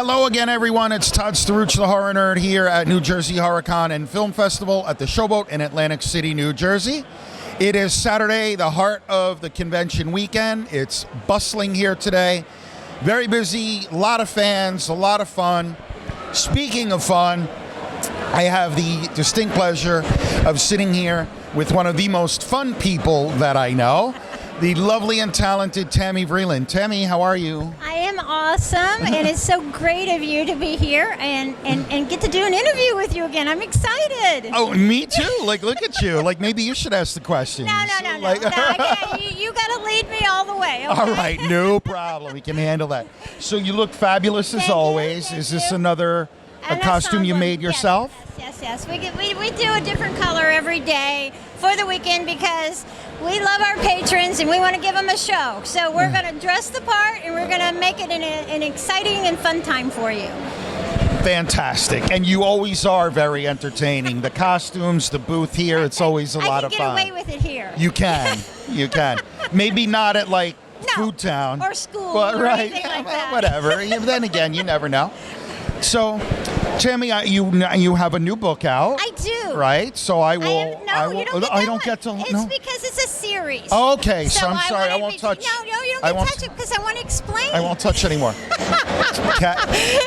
Hello again, everyone. It's Todd Staruch, the Horror Nerd, here at New Jersey HorrorCon and Film Festival at the Showboat in Atlantic City, New Jersey. It is Saturday, the heart of the convention weekend. It's bustling here today. Very busy, a lot of fans, a lot of fun. Speaking of fun, I have the distinct pleasure of sitting here with one of the most fun people that I know, the lovely and talented Tammy Vreeland. Tammy, how are you? I am awesome, and it's so great of you to be here and get to do an interview with you again. I'm excited. Oh, me too. Like, look at you. Like, maybe you should ask the questions. No, Like, I can't. You got to lead me all the way, okay? All right, no problem. We can handle that. So you look fabulous as Thank you, always. thank Is this you. a costume you made yourself? Yes. We do a different color every day for the weekend because we love our patrons and we want to give them a show. So we're going to dress the part and we're going to make it an exciting and fun time for you. Fantastic. And you always are very entertaining. The costumes, the booth here, it's always a lot of fun. I can get away with it here. You can. You can. Maybe not at, like, No, Food Town. or school But, or right. anything like that. Whatever. Then again, you never know. So, Tammy, you have a new book out. I do. Right? So I will. You don't get I that don't one. get to. It's no. because it's a series. Okay, so I'm sorry. I wanted won't touch. No, you don't I get won't- to touch it because I want to explain. I won't touch anymore.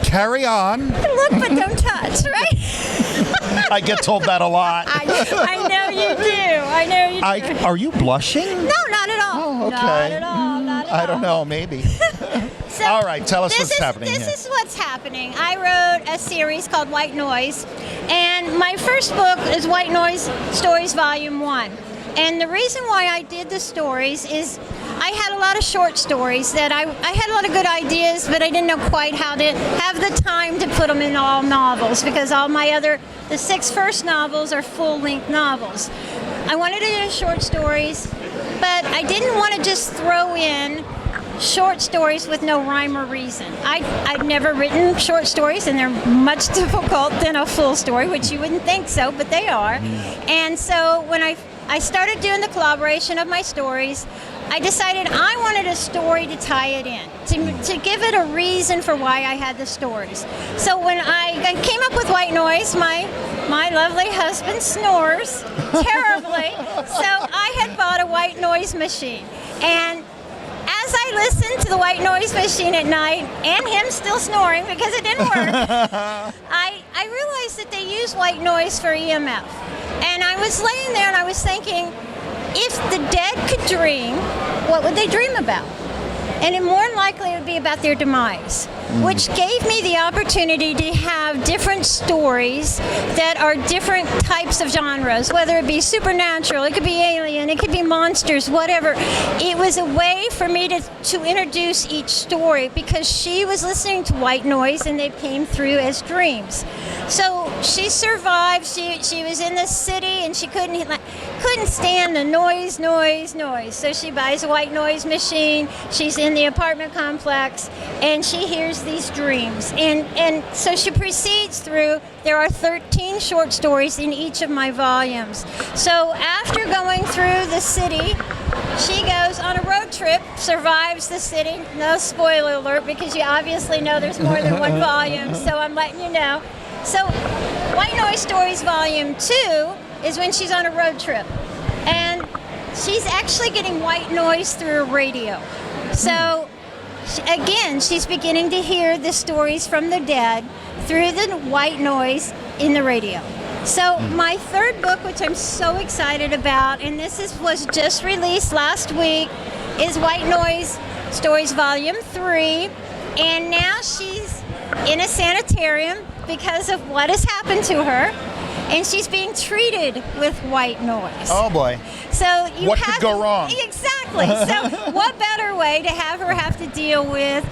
Carry on. Look, but don't touch, right? I get told that a lot. I know you do. Are you blushing? No, not at all. Oh, okay. Not at all. Not at all. I don't know. Maybe. So All right, tell us what's happening This here. is what's happening. I wrote a series called White Noise, and my first book is White Noise Stories Volume 1. And the reason why I did the stories is I had a lot of short stories that I had a lot of good ideas, but I didn't know quite how to have the time to put them in all novels because the 6 first novels are full-length novels. I wanted to do short stories, but I didn't want to just throw in short stories with no rhyme or reason. I'd never written short stories, and they're much difficult than a full story, which you wouldn't think so, but they are. And so when I started doing the collaboration of my stories, I decided I wanted a story to tie it in, to give it a reason for why I had the stories. So when I came up with White Noise, my lovely husband snores terribly, so I had bought a white noise machine. And as I listened to the white noise machine at night, and him still snoring because it didn't work, I realized that they use white noise for EMF. And I was laying there and I was thinking, if the dead could dream, what would they dream about? And it more than likely it would be about their demise, which gave me the opportunity to have different stories that are different types of genres, whether it be supernatural, it could be alien, it could be monsters, whatever. It was a way for me to introduce each story because she was listening to white noise and they came through as dreams. So she survived. She was in the city and she couldn't stand the noise. So she buys a white noise machine. She's in the apartment complex and she hears these dreams. And so she proceeds through. There are 13 short stories in each of my volumes. So after going through the city, she goes on a road trip, survives the city. No spoiler alert because you obviously know there's more than one volume, so I'm letting you know. So White Noise Stories Volume 2 is when she's on a road trip. And she's actually getting white noise through a radio. So, again, she's beginning to hear the stories from the dead through the white noise in the radio. So my third book, which I'm so excited about, and was just released last week, is White Noise Stories Volume 3. And now she's in a sanitarium because of what has happened to her, and she's being treated with white noise. Oh boy. So what could go wrong? Exactly. So what better way to have her have to deal with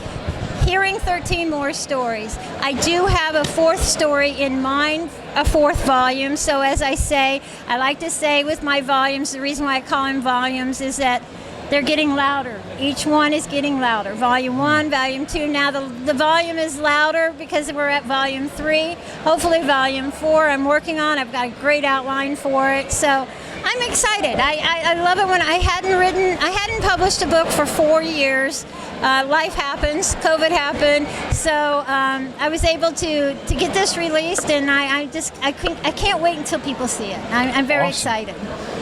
hearing 13 more stories. I do have a 4th story in mind, a 4th volume. So as I like to say with my volumes, the reason why I call them volumes is that they're getting louder. Each one is getting louder. Volume 1, Volume 2. Now the volume is louder because we're at Volume 3. Hopefully Volume 4 I'm working on. I've got a great outline for it. So I'm excited. I love it when I hadn't published a book for 4 years life happens, COVID happened, so I was able to get this released, and I can't wait until people see it. I'm very excited.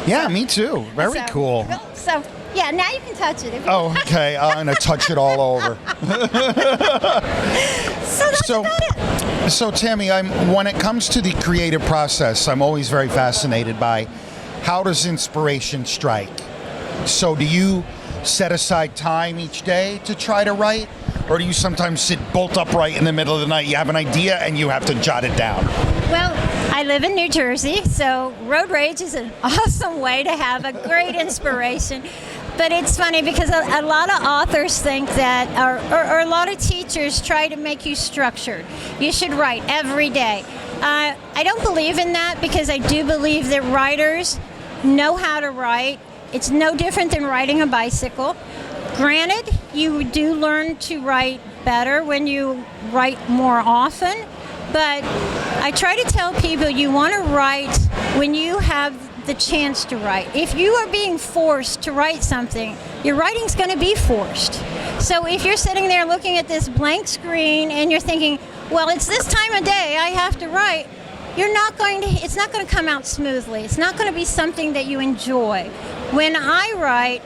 Yeah, me too. Very cool. So yeah, now you can touch it. Oh, okay. I'm gonna touch it all over. So that's about it. So Tammy, when it comes to the creative process, I'm always very fascinated by how does inspiration strike. So do you set aside time each day to try to write? Or do you sometimes sit bolt upright in the middle of the night, you have an idea and you have to jot it down? Well, I live in New Jersey, so road rage is an awesome way to have a great inspiration. But it's funny because a lot of authors think that, or a lot of teachers try to make you structured. You should write every day. I don't believe in that because I do believe that writers know how to write. It's no different than riding a bicycle. Granted, you do learn to write better when you write more often, but I try to tell people you want to write when you have the chance to write. If you are being forced to write something, your writing's going to be forced. So if you're sitting there looking at this blank screen and you're thinking, well, it's this time of day, I have to write, it's not going to come out smoothly. It's not going to be something that you enjoy. When I write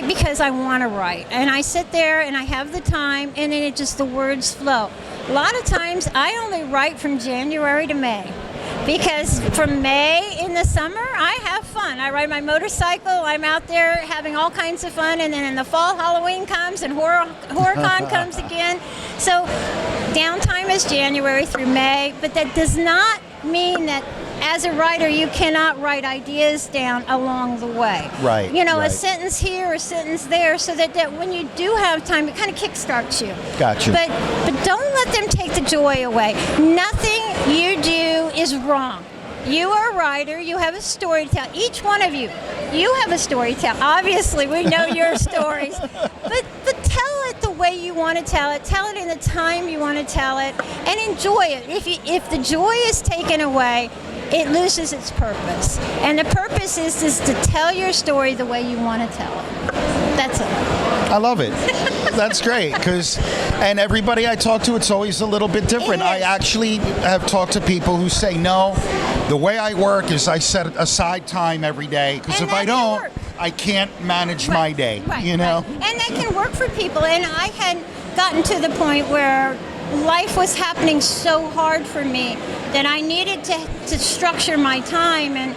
because I want to write, and I sit there and I have the time, and then the words flow. A lot of times I only write from January to May, because from May in the summer I have fun. I ride my motorcycle, I'm out there having all kinds of fun, and then in the fall Halloween comes and HorrorCon comes again. So downtime is January through May, but that does not mean that as a writer, you cannot write ideas down along the way. Right. A sentence here, a sentence there, so that when you do have time, it kind of kickstarts you. Gotcha. But don't let them take the joy away. Nothing you do is wrong. You are a writer. You have a story to tell. Each one of you have a story to tell. Obviously, we know your stories, but tell it the way you want to tell it. Tell it in the time you want to tell it, and enjoy it. If the joy is taken away, it loses its purpose. And the purpose is to tell your story the way you want to tell it. That's it. I love it. That's great, and everybody I talk to, it's always a little bit different. I actually have talked to people who say, no, the way I work is I set aside time every day, because if I don't, I can't manage my day, Right. And that can work for people. And I had gotten to the point where life was happening so hard for me that I needed to structure my time, and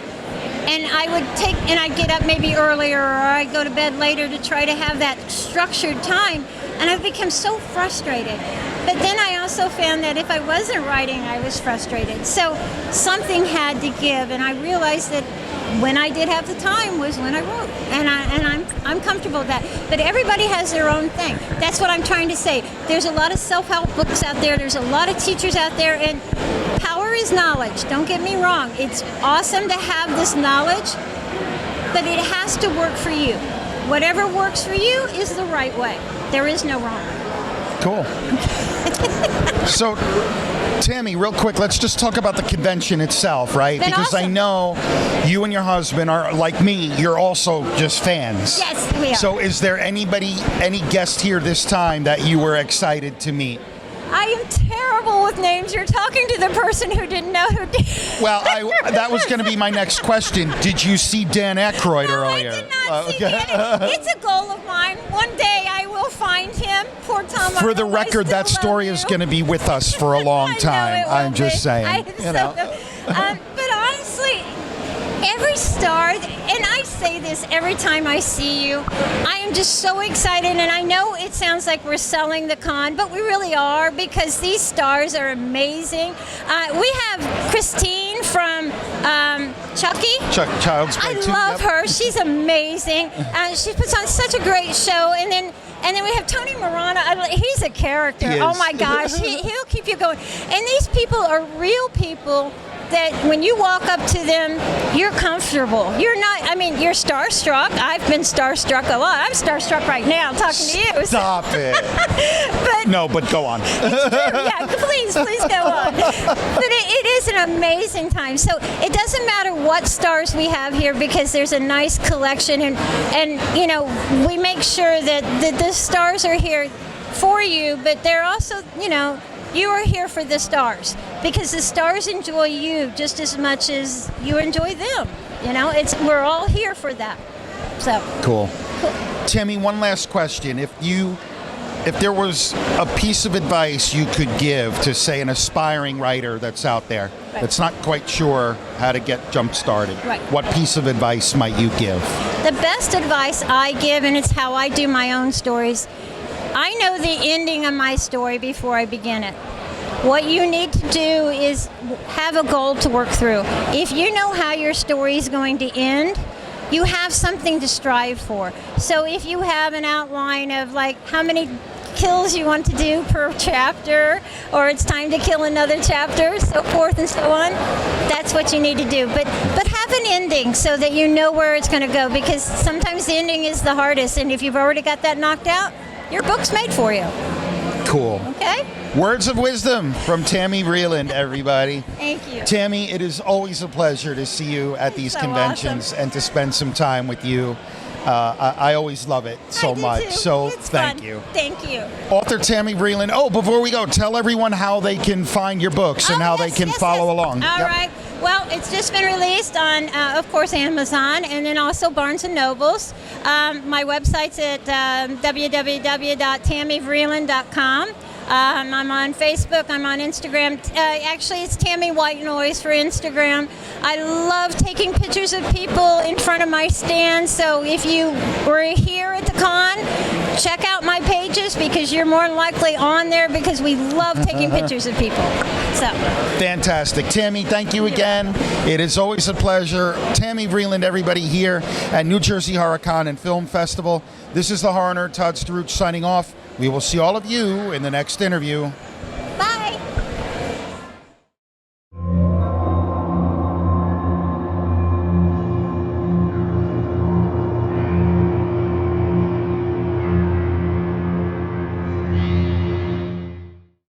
I'd get up maybe earlier, or I'd go to bed later to try to have that structured time, and I've become so frustrated. But then I also found that if I wasn't writing, I was frustrated. So something had to give, and I realized that when I did have the time was when I wrote, and I'm comfortable with that. But everybody has their own thing. That's what I'm trying to say. There's a lot of self-help books out there. There's a lot of teachers out there, and power is knowledge. Don't get me wrong. It's awesome to have this knowledge, but it has to work for you. Whatever works for you is the right way. There is no wrong way. Cool. So, Tammy, real quick, let's just talk about the convention itself, right? Been Because awesome. I know you and your husband are, like me, you're also just fans. Yes, we are. So is there any guest here this time that you were excited to meet? I am terrible with names. You're talking to the person who didn't know who did. Well, that was going to be my next question. Did you see Dan Aykroyd earlier? I did not see Dan. It's a goal of mine. One day I will find him. Poor Tom. For the record, that story is going to be with us for a long time. I'm just saying. But honestly, every star, and I say this every time I see you, I am just so excited, and I know it sounds like we're selling the con, but we really are, because these stars are amazing. We have Christine from Chucky. Child's Play 2. I love her. She's amazing. She puts on such a great show, and then we have Tony Morana. He's a character. He is. Oh my gosh, he'll keep you going. And these people are real people that when you walk up to them, you're comfortable. You're starstruck. I've been starstruck a lot. I'm starstruck right now talking to you. Stop it. But go on. Yeah, please go on. But it was an amazing time. So it doesn't matter what stars we have here because there's a nice collection, and you know, we make sure that the stars are here for you, but they're also, you know, you are here for the stars because the stars enjoy you just as much as you enjoy them. You know, we're all here for that. So cool. Tammy, one last question. If there was a piece of advice you could give to, say, an aspiring writer that's out there that's not quite sure how to get jump started, what piece of advice might you give? The best advice I give, and it's how I do my own stories, I know the ending of my story before I begin it. What you need to do is have a goal to work through. If you know how your story is going to end, you have something to strive for. So if you have an outline of like how many kills you want to do per chapter, or it's time to kill another chapter, so forth and so on, that's what you need to do. But have an ending so that you know where it's going to go, because sometimes the ending is the hardest, and if you've already got that knocked out, your book's made for you. Cool. Okay? Words of wisdom from Tammy Vreeland, everybody. Thank you. Tammy, it is always a pleasure to see you at these conventions and to spend some time with you. I always love it so much. Too. So it's thank fun. you. Thank you. Author Tammy Vreeland. Oh, before we go, tell everyone how they can find your books and how they can follow along. All right. Well, it's just been released on, of course, Amazon, and then also Barnes & Nobles. My website's at www.tammyvreeland.com. I'm on Facebook. I'm on Instagram. Actually, it's Tammy White Noise for Instagram. I love taking pictures of people in front of my stand. So if you were here at the con, check out my pages because you're more likely on there because we love taking pictures of people. So fantastic. Tammy, thank you again. It is always a pleasure. Tammy Vreeland, everybody, here at New Jersey HorrorCon and Film Festival. This is the horror nerd, Todd Staruch, signing off. We will see all of you in the next interview.